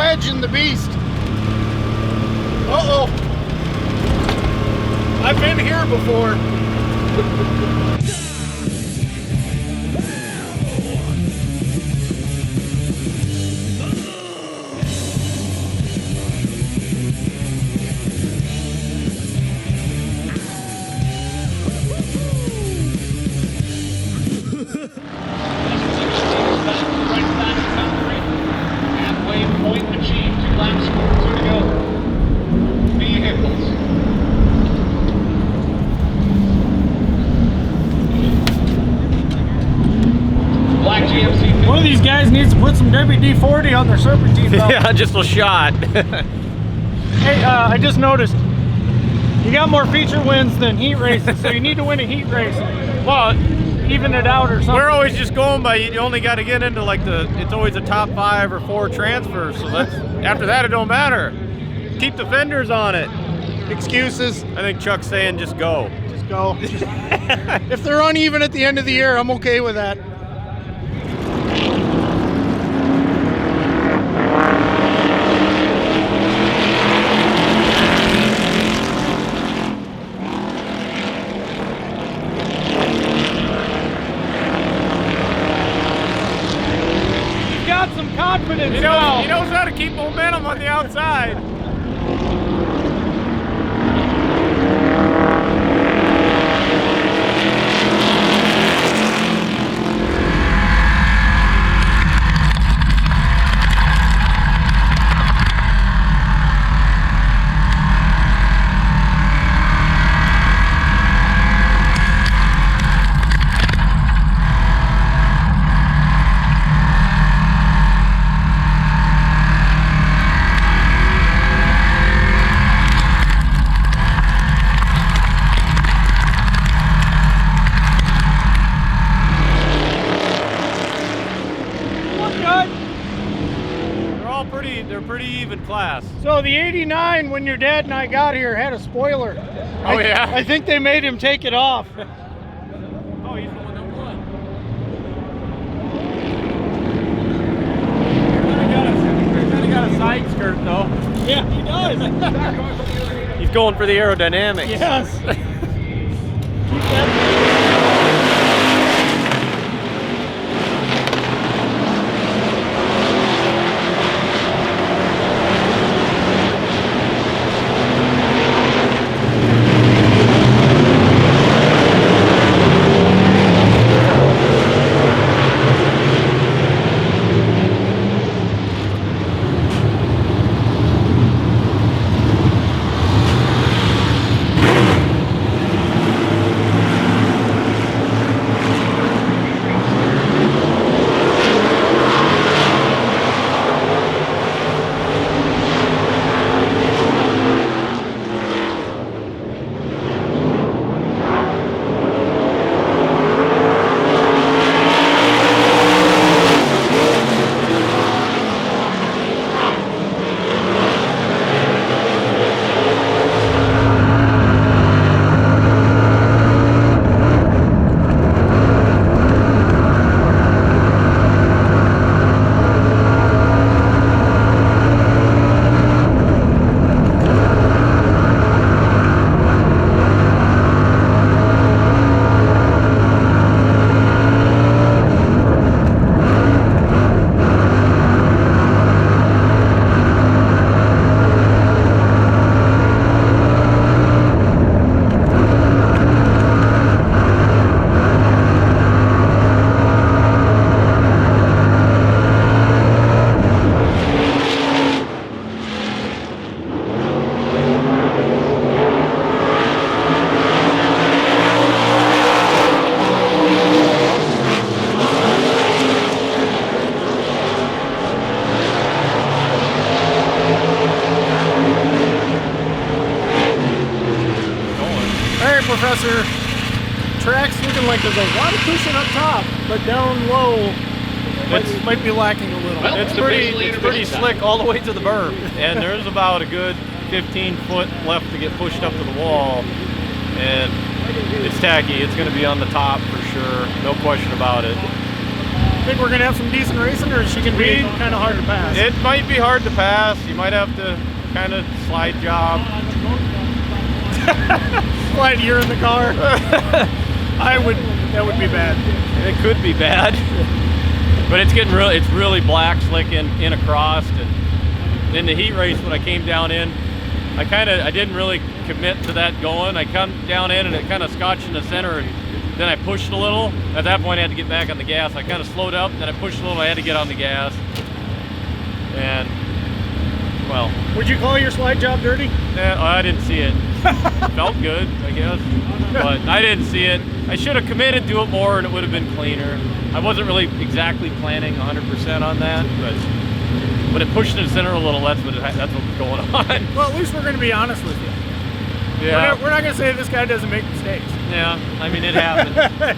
wedge in the beast. Uh-oh. I've been here before. One of these guys needs to put some WD-40 on their serpentine belt. Yeah, just a shot. Hey, I just noticed you got more feature wins than heat races, so you need to win a heat race. Well, even it out or something. We're always just going by, you only got to get into like it's always a top 5 or 4 transfers, so that's, after that it don't matter. Keep the fenders on it. Excuses. I think Chuck's saying just go. Just go. If they're uneven at the end of the year, I'm okay with that. Got some confidence He now. knows how to keep momentum on the outside. They're pretty even class. So the 89, when your dad and I got here, had a spoiler. Oh, yeah? I think they made him take it off. Oh, he's the one that won. He's kind of got a side skirt, though. Yeah, he does. He's going for the aerodynamics. Yes. Keep that. Professor, track's looking like there's a lot of cushion up top, but down low might be lacking a little. Well, it's pretty slick all the way to the berm, and there's about a good 15 foot left to get pushed up to the wall, and it's tacky. It's going to be on the top for sure, no question about it. Think we're gonna have some decent racing, or is she gonna be kind of hard to pass? It might be hard to pass. You might have to kind of slide job. Glad you're in the car. That would be bad. It could be bad. But it's getting really, it's really black slick in across, and in the heat race when I came down in, I didn't really commit to that going. I come down in and it kind of scotched in the center, and then I pushed a little. At that point I had to get back on the gas. I kind of slowed up, then I pushed a little, I had to get on the gas. And, well. Would you call your slide job dirty? I didn't see it. Felt good, I guess, but I didn't see it. I should have committed to it more and it would have been cleaner. I wasn't really exactly planning 100% on that, but when it pushed in the center a little, that's what was going on. Well, at least we're going to be honest with you. Yeah. We're not going to say this guy doesn't make mistakes. Yeah, I mean, it happens.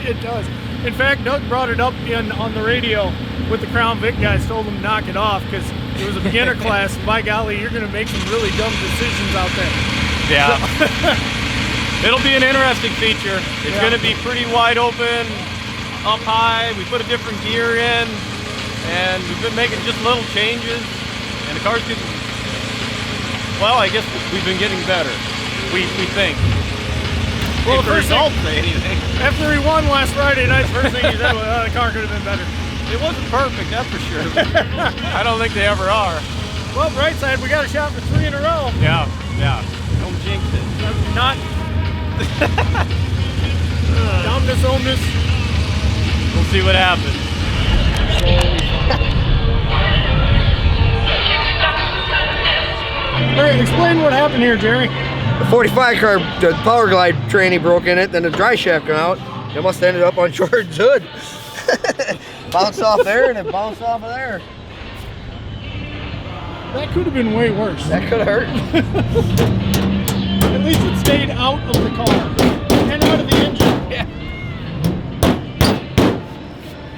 It does. In fact, Doug brought it up on the radio with the Crown Vic guys, told him to knock it off because it was a beginner class. By golly, you're going to make some really dumb decisions out there. Yeah. It'll be an interesting feature. It's going to be pretty wide open, up high. We put a different gear in, and we've been making just little changes. And the car's getting, well, I guess we've been getting better. We think. Well, if the results say anything. After he won last Friday night, first thing he said was, the car could have been better. It wasn't perfect, that's for sure. I don't think they ever are. Well, bright side, we got a shot for 3 in a row. Yeah, yeah. Don't jinx it. Not. Dumbness, omness. We'll see what happens. All right, explain what happened here, Jerry. The 45 car, the power glide tranny broke in it, then the dry shaft came out. It must have ended up on Jordan's hood. Bounced off there and it bounced off of there. That could have been way worse. That could have hurt. At least it stayed out of the car and out of the engine. Yeah.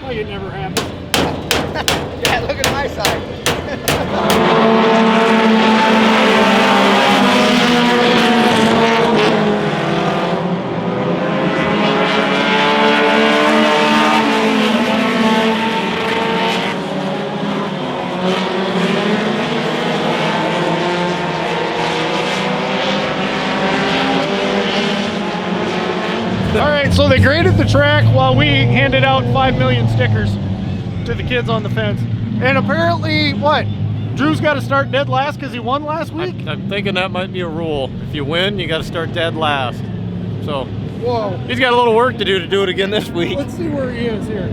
Like it never happened. Yeah, look at my side. All right, so they graded the track while we handed out 5 million stickers to the kids on the fence. And apparently, what? Drew's got to start dead last because he won last week? I'm thinking that might be a rule. If you win, you got to start dead last. So Whoa. he's got a little work to do it again this week. Let's see where he is here.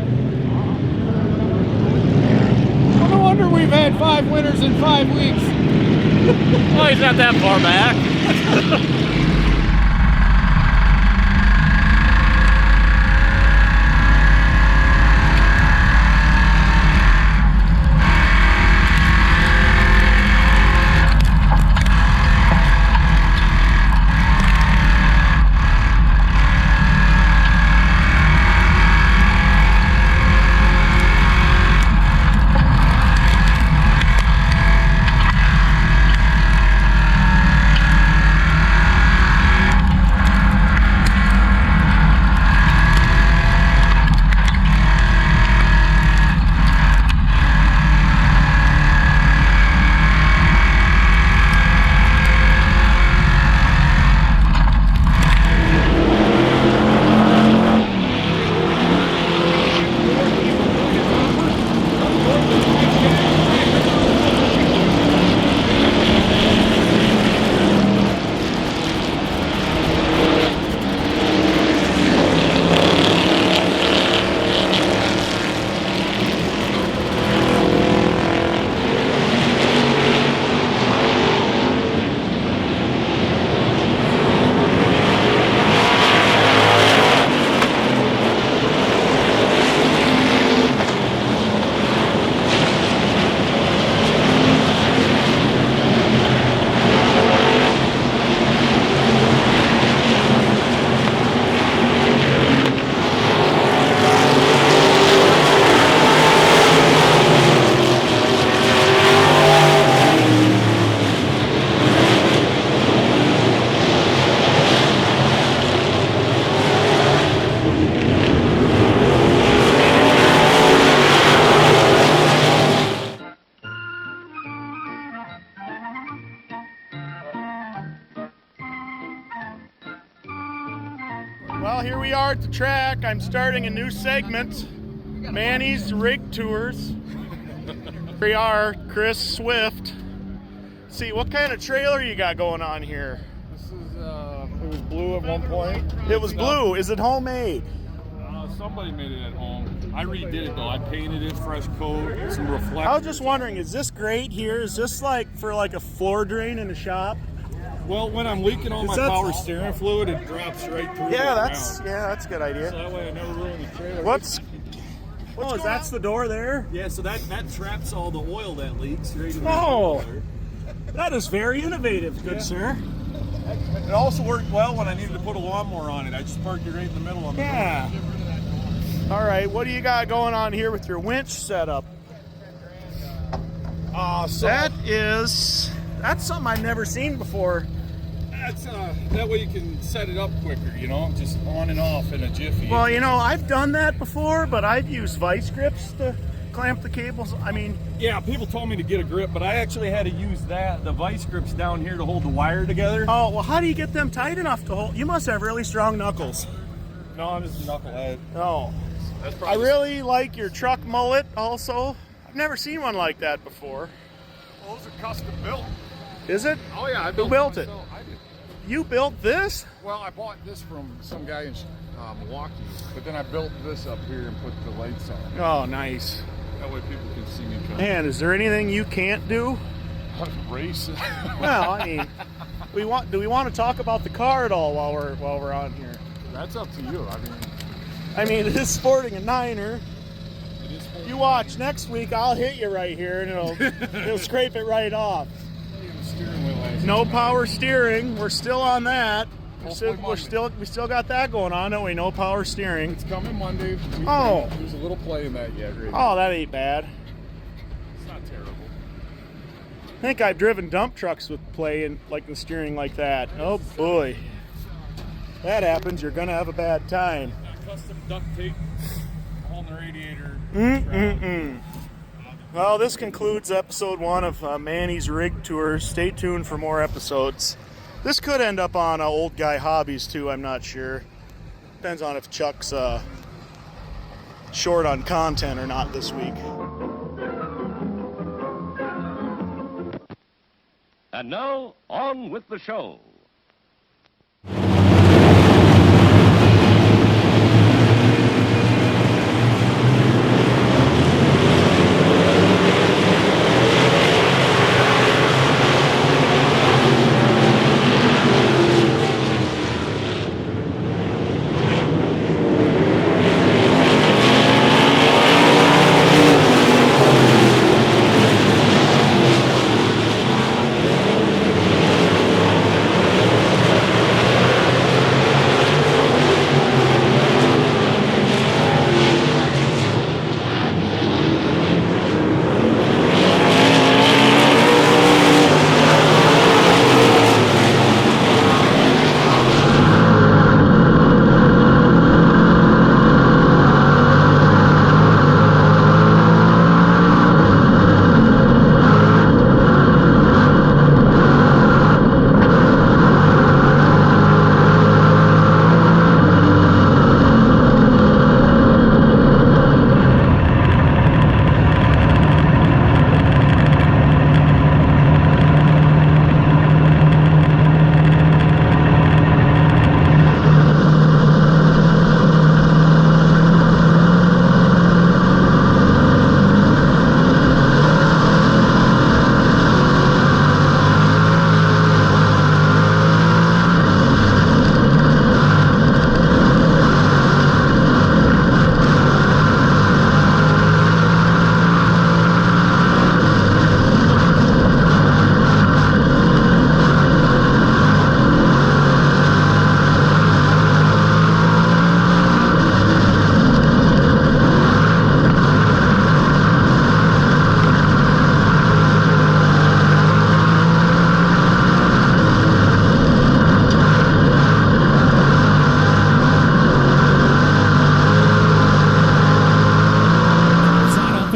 Well, no wonder we've had 5 winners in 5 weeks. Well, he's not that far back. Well, here we are at the track. I'm starting a new segment, Manny's Rig Tours. Here we are, Chris Swift. See, what kind of trailer you got going on here? This is, it was blue at one point. It was blue. Is it homemade? Somebody made it at home. I redid it though. I painted it, fresh coat, some reflectors. I was just wondering, is this grate here? Is this like for like a floor drain in a shop? Well, when I'm leaking all my power steering fluid, it drops right through. Yeah, that's a good idea. So that way I never ruin the trailer. What's that's the door there? Yeah, so that traps all the oil that leaks right in the Oh, that is very innovative, good sir. It also worked well when I needed to put a lawnmower on it. I just parked it right in the middle of it. Yeah. All right, what do you got going on here with your winch setup? So that's something I've never seen before. That's that way you can set it up quicker, you know, just on and off in a jiffy. Well, you know, I've done that before, but I've used vice grips to clamp the cables. I mean, yeah, people told me to get a grip, but I actually had to use the vice grips down here to hold the wire together. Oh, well, how do you get them tight enough to hold? You must have really strong knuckles. No, I'm just a knucklehead. Oh, That's I really like your truck mullet also. I've never seen one like that before. Well, those are custom built. Is it? Oh yeah, I Who built it? myself. I did. You built this? Well, I bought this from some guy in Milwaukee, but then I built this up here and put the lights on. Oh, nice. That way people can see me coming. Man, is there anything you can't do? Race. Well, I mean, do we want to talk about the car at all while we're on here? That's up to you. I mean, it is sporting a Niner. It is sporting. You watch next week, I'll hit you right here, and it'll scrape it right off. Steering wheel has No power steering. We're still on that. We Hopefully still got that going on, don't we? No power steering. It's coming Monday. Oh. There's a little play in that yet, right? Oh, that ain't bad. It's not terrible. I think I've driven dump trucks with play and like the steering like that. Oh boy, that happens. You're gonna have a bad time. Custom duct tape on the radiator. Well, this concludes episode 1 of Manny's Rig Tour. Stay tuned for more episodes. This could end up on Old Guy Hobbies too, I'm not sure. Depends on if Chuck's short on content or not this week. And now, on with the show.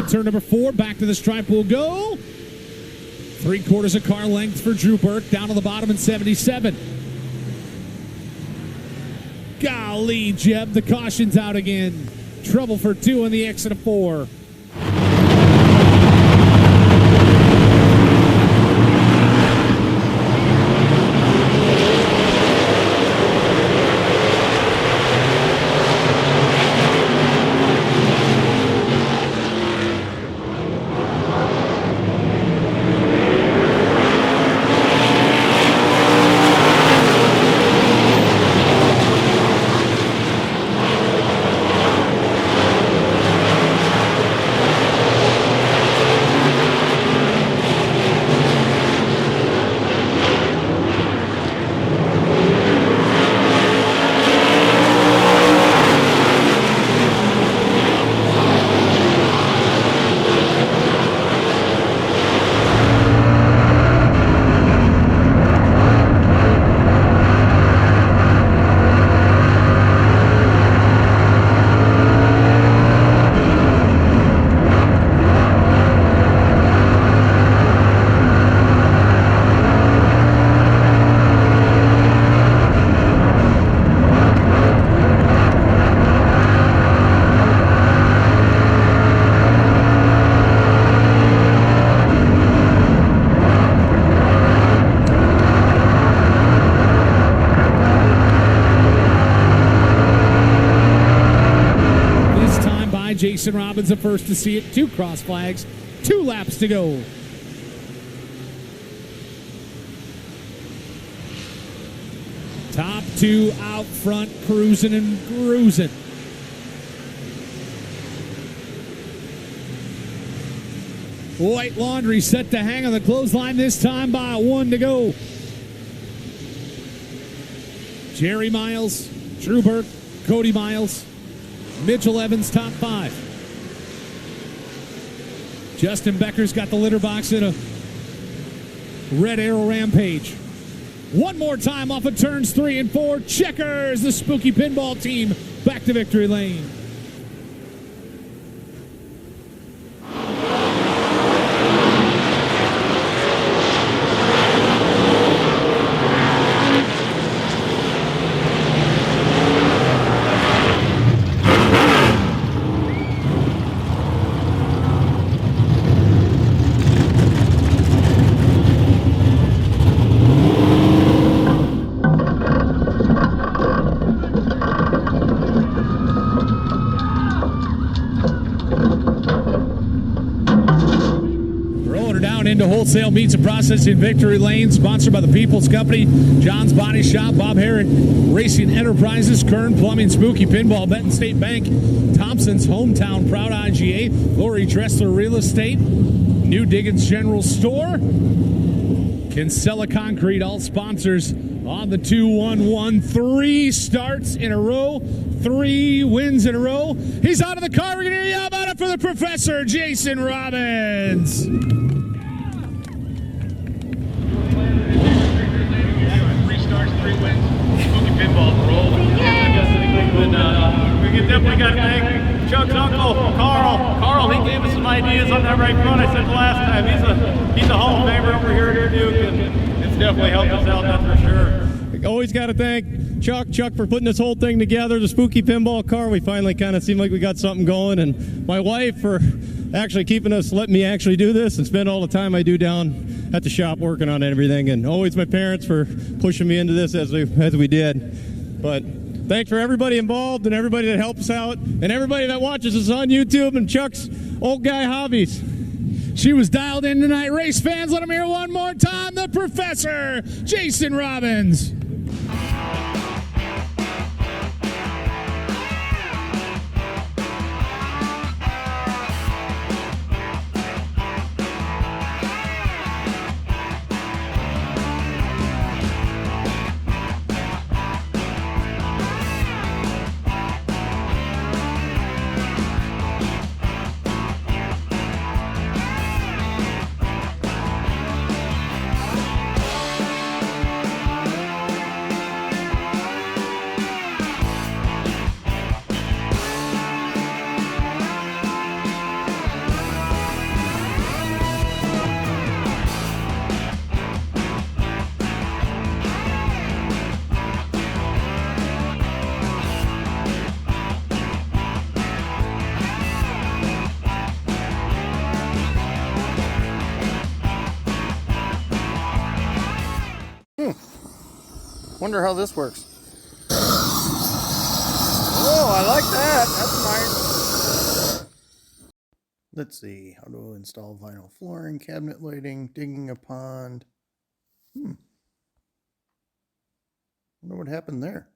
Turn number 4, back to the stripe will go. 3/4 of car length for Drew Burke, down to the bottom in 77. Golly, Jeb, the caution's out again. Trouble for 2 on the exit of 4. Jason Robbins the first to see it. 2 cross flags, 2 laps to go. Top 2 out front, cruising and cruising. White Laundry set to hang on the clothesline this time by 1 to go. Jerry Miles, Drew Burke, Cody Miles, Mitchell Evans, top 5. Justin Becker's got the litter box in a Red Arrow Rampage. One more time off of turns 3 and 4. Checkers, the Spooky Pinball team, back to victory lane. Into wholesale meats and processing victory lane, sponsored by the People's Company, John's Body Shop, Bob Herrick Racing Enterprises, Kern Plumbing, Spooky Pinball, Benton State Bank, Thompson's Hometown Proud IGA, Lori Dressler Real Estate, New Diggins General Store, Kinsella Concrete, all sponsors on the 2-1-1. 3 starts in a row, 3 wins in a row. He's out of the car. We're going to hear about it for the Professor, Jason Robbins. 3 wins, Spooky Pinball roll. We definitely got to thank Chuck's uncle, Carl. Carl, he gave us some ideas on that right front. I said the last time, he's a Hall of Famer over here at Duke, and it's definitely helped us out, that's for sure. Always got to thank Chuck for putting this whole thing together, the Spooky Pinball car. We finally kind of seemed like we got something going, and my wife for actually letting me actually do this and spend all the time I do down at the shop working on everything, and always my parents for pushing me into this as we did. But thanks for everybody involved and everybody that helps out and everybody that watches us on YouTube and Chuck's Old Guy Hobbies. She was dialed in tonight. Race fans, let him hear one more time. The Professor, Jason Robbins. Wonder how this works. Oh, I like that. That's nice. Let's see. How to install vinyl flooring, cabinet lighting, digging a pond. Wonder what happened there.